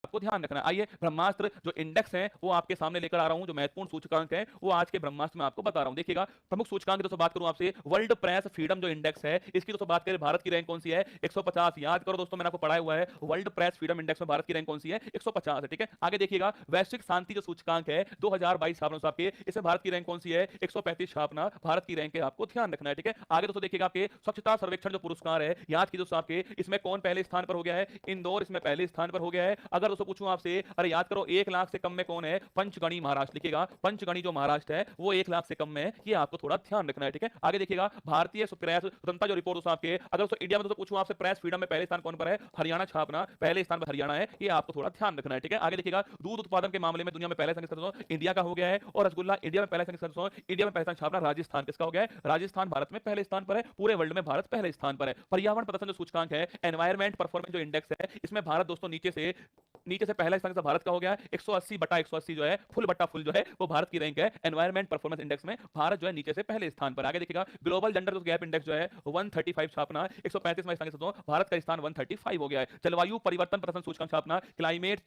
आपको ध्यान रखना है। आइए ब्रह्मास्त्र जो इंडेक्स है वो आपके सामने लेकर आ रहा हूं, जो महत्वपूर्ण सूचकांक है वो आज के ब्रह्मास्त्र में आपको बता रहा हूं। देखिएगा प्रमुख सूचकांक की दोस्तों बात करूं आपसे, वर्ल्ड प्रेस फ्रीडम जो इंडेक्स है इसकी दोस्तों बात करें, भारत की रैंक कौन सी है? 150। याद करो दोस्तों, मैंने आपको पढ़ाया हुआ है वर्ल्ड प्रेस फ्रीडम इंडेक्स में भारत की रैंक कौन सी है? 150 है। ठीक है, आगे देखिएगा वैश्विक शांति जो सूचकांक है 2022 छापना आपके, इसमें भारत की रैंक कौन सी है? 135 छापना भारत की रैंक है, आपको ध्यान रखना है। ठीक है, आगे दोस्तों देखिएगा आपके स्वच्छता सर्वेक्षण जो पुरस्कार है, याद कीजिए दोस्तों आपके इसमें कौन पहले स्थान पर हो गया है? इंदौर इसमें पहले स्थान पर हो गया है। अगर दोस्तों पूछूं आपसे, अरे याद करो 1 लाख से कम में कौन है? पंचगणी महाराष्ट्र। लिखिएगा पंचगणी जो महाराष्ट्र है वो 1 लाख से कम में है, ये आपको थोड़ा ध्यान रखना है। ठीक है, आगे देखिएगा भारतीय प्रेस स्वतंत्रता जो रिपोर्ट दोस्तों आपके, अगर दोस्तों इंडिया में दोस्तों पूछूं आपसे प्रेस फ्रीडम में पहले स्थान कौन पर है? हरियाणा छापना पहले स्थान पर हरियाणा है, ये आपको थोड़ा ध्यान रखना है। ठीक है, आगे देखिएगा दूध उत्पादन के मामले में दुनिया में पहले स्थान दोस्तों इंडिया का हो गया है, और रसगुल्ला इंडिया में पहले स्थान दोस्तों, इंडिया में पहले स्थान छापना राजस्थान किसका हो गया है? राजस्थान भारत में पहले स्थान पर है, पूरे वर्ल्ड में भारत पहले स्थान पर है। पर्यावरण प्रदर्शन जो सूचकांक है, एनवायरमेंट परफॉर्मेंस जो इंडेक्स है, इसमें भारत दोस्तों नीचे से पहला स्थान भारत का हो गया है। 180/180 जो है फुल बट्टा फुल जो है वो भारत की रैंक है एनवायरमेंट परफॉर्मेंस इंडेक्स में, भारत जो है नीचे से पहले स्थान पर। आगे देखिएगा ग्लोबल जेंडर गैप इंडेक्स जो है 135 छापना 135 में स्थान दोस्तों, भारत का स्थान 135 हो गया है। जलवायु परिवर्तन प्रदर्शन सूचकांक छापना क्लाइमेट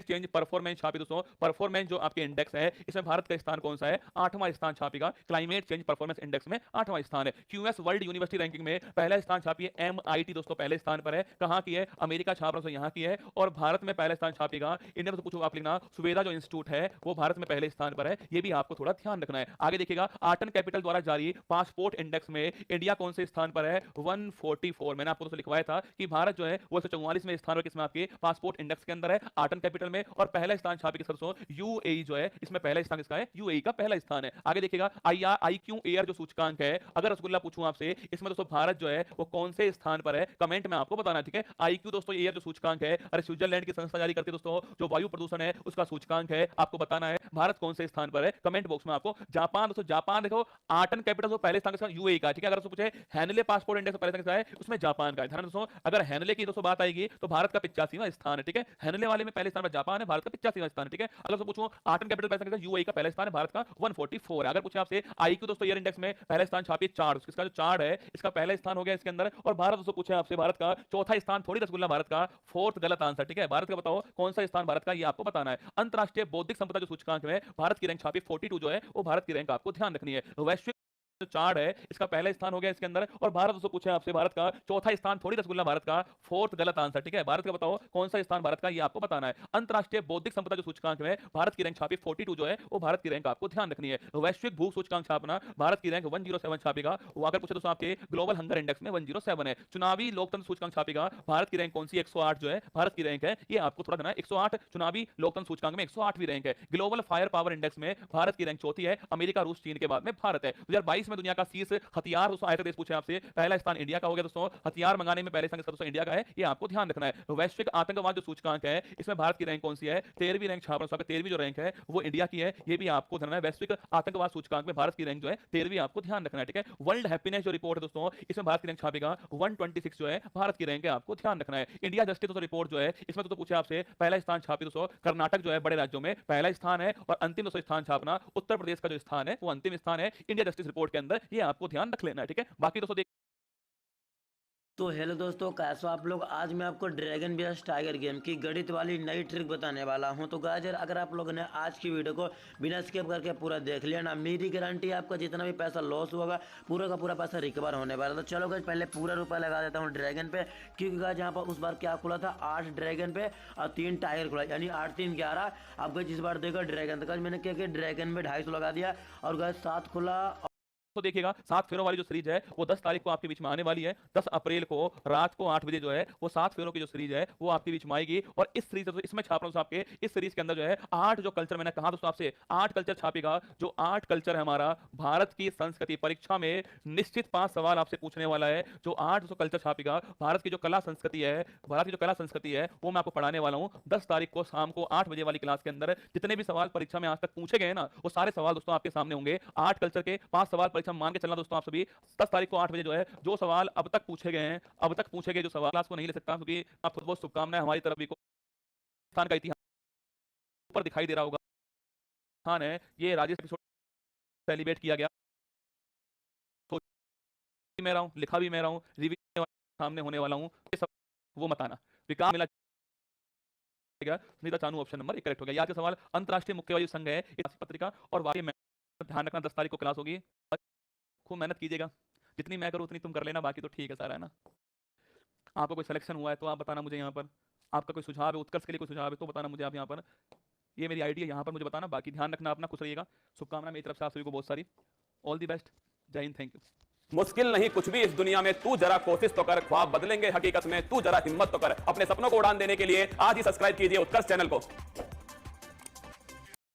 चेंज परफॉर्मेंस छापी दोस्तों, परफॉर्मेंस जो आपके इंडेक्स है इसमें भारत का स्थान कौन सा है? 8वां स्थान छापेगा, क्लाइमेट चेंज परफॉर्मेंस इंडेक्स में 8वां स्थान है। क्यूएस वर्ल्ड यूनिवर्सिटी रैंकिंग में पहला स्थान छापिए एमआईटी दोस्तों पहले स्थान पर है, कहां की है? अमेरिका छाप रहा हूं यहां की है, और भारत में पहले स्थान छापेगा इंडिया में तो पूछो आप लिखना सुवेदा जो इंस्टीट्यूट है वो भारत में पहले स्थान पर है, ये भी आपको थोड़ा ध्यान रखना है। आगे देखिएगा आर्टन कैपिटल द्वारा जारी पासपोर्ट इंडेक्स में इंडिया कौन से स्थान पर है? 144। मैंने आपको तो लिखवाया था कि भारत जो है वो 144वें स्थान पर किसमें? आपके पासपोर्ट इंडेक्स के अंदर है, आर्टन कैपिटल में, और पहला स्थान छापे किस दोस्तों? यूएई जो है इसमें पहला स्थान किसका है? यूएई का पहला स्थान है। आगे देखिएगा आईक्यू एयर जो सूचकांक है, अगर रसगुल्ला पूछूं आपसे इसमें दोस्तों भारत जो है वो कौन से स्थान पर है? कमेंट में आपको बताना है। ठीक है, आईक्यू दोस्तों एयर जो सूचकांक है, अरे स्विट्जरलैंड की संस्था जारी करती है दोस्तों, जो वायु प्रदूषण है उसका सूचकांक है, आपको बताना है भारत कौन से स्थान पर है, कमेंट बॉक्स में आपको। जापान दोस्तों, जापान देखो आर्टन कैपिटल तो पहले स्थान का यूएई का। ठीक है, अगर पूछे हैनले पासपोर्ट इंडेक्स पहले स्थान है उसमें जापान का है। ध्यान दोस्तों, अगर हैनले की दोस्तों बात आएगी तो भारत का 85वां स्थान है। ठीक है, हैनले वाले में पहले स्थान पर जापान है, भारत का 85वां स्थान है। ठीक है, अगर पूछूं आर्टन कैपिटल पहले स्थान यूएई का पहला स्थान है, भारत का 144 है। अगर पूछे आपसे आईक्यू दोस्तों एयर इंडेक्स में पहला स्थान छापिए चार्ट, इसका जो चार्ट है इसका पहला स्थान हो गया इसके अंदर, और भारत दोस्तों पूछे आपसे भारत का चौथा स्थान थोड़ी रसगुल्ला भारत का फोर्थ गलत आंसर। ठीक है, भारत का बताओ कौन सा स्थान भारत का, ये आपको बताना है। अंतरराष्ट्रीय बौद्धिक संपदा जो सूचकांक में भारत की रैंक छापी 42 जो है वो भारत की रैंक आपको ध्यान रखनी है। वैश्विक जो चार्ट है इसका पहला स्थान हो गया इसके अंदर, और भारत दोस्तों पूछे आपसे भारत का चौथा स्थान थोड़ी रसगुल्ला भारत का फोर्थ गलत आंसर। ठीक है, भारत का बताओ कौन सा स्थान भारत का, ये आपको बताना है। अंतरराष्ट्रीय बौद्धिक संपदा जो सूचकांक में भारत की रैंक छापी 42 जो है वो भारत की रैंक आपको ध्यान रखनी है। वैश्विक भूख सूचकांक छापना भारत की रैंक 107 छापेगा, वो अगर पूछे दोस्तों आपके ग्लोबल हंगर इंडेक्स में 107 है। चुनावी लोकतंत्र सूचकांक छापेगा भारत की रैंक कौन सी? 108 जो है भारत की रैंक है, ये आपको थोड़ा देना है। 108 चुनावी लोकतंत्र सूचकांक में 108वीं रैंक है। ग्लोबल फायर पावर इंडेक्स में भारत की रैंक चौथी है, अमेरिका रूस चीन के बाद में भारत है। 2022 में दुनिया का शीर्ष हथियार दोस्तों आयतक देश पूछे आपसे, पहला स्थान इंडिया का हो गया दोस्तों, हथियार मंगाने में पहले स्थान दोस्तों इंडिया का है, ये आपको ध्यान रखना है। वैश्विक आतंकवाद जो सूचकांक है इसमें भारत की रैंक कौन सी है? 13वीं रैंक छाप रहा हूं, 13वीं जो रैंक है वो इंडिया की है, ये भी आपको ध्यान रखना है। वैश्विक आतंकवाद सूचकांक में भारत की रैंक जो है 13वीं आपको ध्यान रखना है। ठीक है, वर्ल्ड हैप्पीनेस जो रिपोर्ट है दोस्तों इसमें भारत की रैंक छापेगा 126 जो है भारत की रैंक है, आपको ध्यान रखना है। इंडिया जस्टिस दोस्तों रिपोर्ट जो है इसमें तो पूछे आपसे पहला स्थान छापी दोस्तों कर्नाटक जो है बड़े राज्यों में पहला स्थान है, और अंतिम दोस्तों स्थान छापना उत्तर प्रदेश का जो स्थान है वो अंतिम स्थान है इंडिया जस्टिस रिपोर्ट के अंदर, ये आपको ध्यान रख लेना है। ठीक है, बाकी दोस्तों तो हेलो दोस्तों, कैसे हो आप लोग। आज मैं आपको ड्रैगन बीएस टाइगर गेम की गणित वाली नई ट्रिक बताने वाला हूं। तो गाइस यार, अगर आप लोगों ने आज की वीडियो को बिना स्किप करके पूरा देख लिया ना, मेरी गारंटी है आपका जितना भी पैसा लॉस होगा पूरा का पूरा पैसा रिकवर होने वाला। तो चलो गाइस, पहले पूरा रुपया लगा देता हूँ ड्रैगन पे, क्योंकि गाइस यहाँ पर उस बार क्या खुला था 8 ड्रैगन पे और 3 टाइगर खुला, यानी 8 3 11। अब गाइस इस बार देखो ड्रैगन, तो गाइस मैंने क्या किया, ड्रैगन में 250 लगा दिया, और गाइस 7 खुला। तो देखिएगा 7 फेरों वाली जो सीरीज है वो 10 तारीख को आपके बीच में आने वाली है। 10 अप्रैल को रात को 8 बजे जो है वो 7 फेरों की जो सीरीज है वो आपके बीच में आएगी, और इस सीरीज तो इसमें छाप रहा हूं आपके इस सीरीज के अंदर जो है 8 जो कल्चर, मैंने कहा दोस्तों आपसे 8 कल्चर छापेगा। जो 8 कल्चर है हमारा भारत की संस्कृति, परीक्षा में निश्चित 5 सवाल आपसे पूछने वाला है। जो 8 जो कल्चर छापेगा भारत की जो कला संस्कृति है, भारत की जो कला संस्कृति है वो मैं आपको पढ़ाने वाला हूँ 10 तारीख को शाम को 8 बजे वाली क्लास के अंदर। जितने भी सवाल परीक्षा में आज तक पूछे गए ना वो सारे सवाल दोस्तों आपके सामने होंगे। 8 कल्चर के 5 सवाल परीक्षा में मान के चलना दोस्तों सभी। 10 तारीख को 8 बजे जो है जो सवाल अब तक पूछे गए हैं, अब तक पूछे गए जो सवाल क्लास को नहीं ले सकता, क्योंकि आपको बहुत शुभकामनाएं हमारी तरफ भी। स्थान का इतिहास ऊपर दिखाई दे रहा होगा, स्थान है ये राजस्थान सेलिब्रेट किया गया, सोच भी मैं रहा हूँ, लिखा भी मैं रहा हूँ, रिव्यू सामने होने वाला हूँ, ये सब वो मत आना। विकास मिला गया, Sunita Chanu option number 1 correct हो गया। याद का सवाल, अंतरराष्ट्रीय मुक्केबाजी संघ है इस पत्रिका और वार्षिक में ध्यान रखना 10 तारीख को क्लास होगी, खूब मेहनत कीजिएगा, जितनी मैं करूँ उतनी तुम कर लेना, बाकी तो ठीक है सारा, है ना। आपका कोई सिलेक्शन हुआ है तो आप बताना मुझे यहाँ पर, आपका कोई सुझाव है उत्कर्ष के लिए कोई सुझाव है तो बताना मुझे आप यहाँ पर, ये मेरी आईडी है यहाँ पर मुझे बताना। बाकी ध्यान रखना अपना, खुश रहिएगा, शुभकामना मेरी तरफ से आप सभी को बहुत सारी, ऑल दी बेस्ट, जय हिंद, थैंक यू। मुश्किल नहीं कुछ भी इस दुनिया में, तू जरा कोशिश तो कर, ख्वाब बदलेंगे हकीकत में, तू जरा हिम्मत तो कर। अपने सपनों को उड़ान देने के लिए आज ही सब्सक्राइब कीजिए उत्कर्ष चैनल को।